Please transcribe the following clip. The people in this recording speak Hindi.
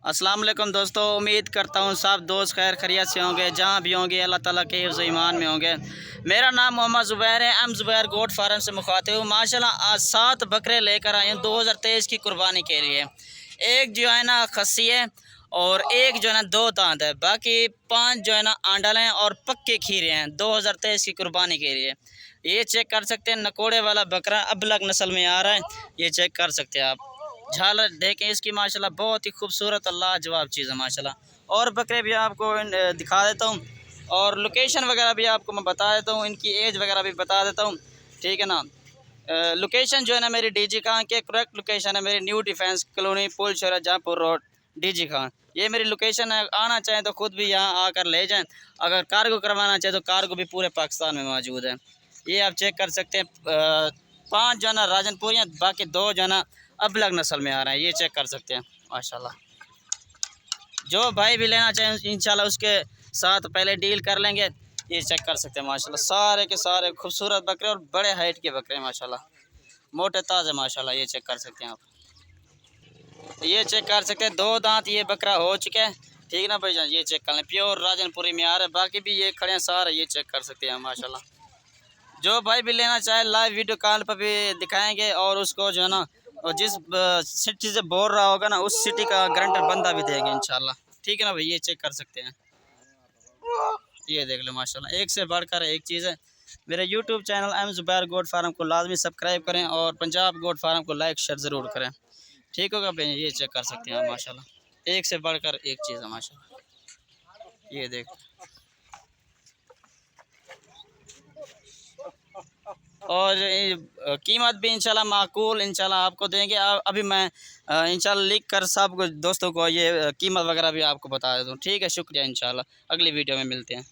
अस्सलाम वालेकुम दोस्तों, उम्मीद करता हूँ सब दोस्त खैर खैरियत से होंगे, जहाँ भी होंगे अल्लाह ताला के हिफ्ज़ ईमान में होंगे। मेरा नाम मोहम्मद ज़ुबैर है। एम ज़ुबैर गोट फार्म से मुखातिब हूँ। माशाल्लाह आज 7 बकरे लेकर आए हैं 2023 की कुर्बानी के लिए। एक जो है ना खस्सी है और एक जो है ना 2 दांत है, बाकी 5 जो है ना आंडल हैं और पक्के खीरे हैं 2023 की कुर्बानी के लिए। ये चेक कर सकते हैं, नकोड़े वाला बकरा अबलग नस्ल में आ रहा है, ये चेक कर सकते हैं आप। झालर देखें इसकी माशाल्लाह, बहुत ही खूबसूरत और लाजवाब चीज़ है माशाल्लाह। और बकरे भी आपको दिखा देता हूँ और लोकेशन वगैरह भी आपको मैं बता देता हूँ, इनकी एज वगैरह भी बता देता हूँ, ठीक है ना। लोकेशन जो है ना मेरी डीजी खान के करेक्ट लोकेशन है मेरी न्यू डिफेंस कॉलोनी पुल शरा जहाँपुर रोड डीजी खान, ये मेरी लोकेशन है। आना चाहें तो ख़ुद भी यहाँ आकर ले जाएं, अगर कार्गो करवाना चाहें तो कार्गो भी पूरे पाकिस्तान में मौजूद है। ये आप चेक कर सकते हैं। 5 जो है ना राजनपुरी हैं, बाकी 2 जो है ना अबलग नस्ल में आ रहे हैं, ये चेक कर सकते हैं माशाल्लाह। जो भाई भी लेना चाहें इंशाल्लाह उसके साथ पहले डील कर लेंगे। ये चेक कर सकते हैं माशाल्लाह, सारे के सारे खूबसूरत बकरे और बड़े हाइट के बकरे माशाल्लाह, मोटे ताज़े माशाल्लाह। ये चेक कर सकते हैं आप, ये चेक कर सकते हैं 2 दांत ये बकरा हो चुके हैं, ठीक है ना भाईजान। ये चेक कर लें, प्योर राजनपुरी में आ रहे हैं, बाकी भी ये खड़े हैं सारे, ये चेक कर सकते हैं माशाल्लाह। जो भाई भी लेना चाहे लाइव वीडियो कॉल पर भी दिखाएंगे और उसको जो है ना, और जिस सिटी से बोल रहा होगा ना उस सिटी का गारंटर बंदा भी देंगे इंशाल्लाह, ठीक है ना भाई। ये चेक कर सकते हैं, ये देख लो माशाल्लाह, एक से बढ़कर एक चीज़ है। मेरे YouTube channel M Zubair goat farm को लाजमी सब्सक्राइब करें और पंजाब गोट फार्म को लाइक शेयर ज़रूर करें, ठीक होगा भाई। ये चेक कर सकते हैं माशाल्लाह, एक से बढ़कर एक चीज़ है माशाल्लाह। ये देख, और कीमत भी इंशाल्लाह माकूल इंशाल्लाह आपको देंगे। अभी मैं इंशाल्लाह लिख कर सब दोस्तों को ये कीमत वगैरह भी आपको बता देता हूँ, ठीक है। शुक्रिया, इंशाल्लाह अगली वीडियो में मिलते हैं।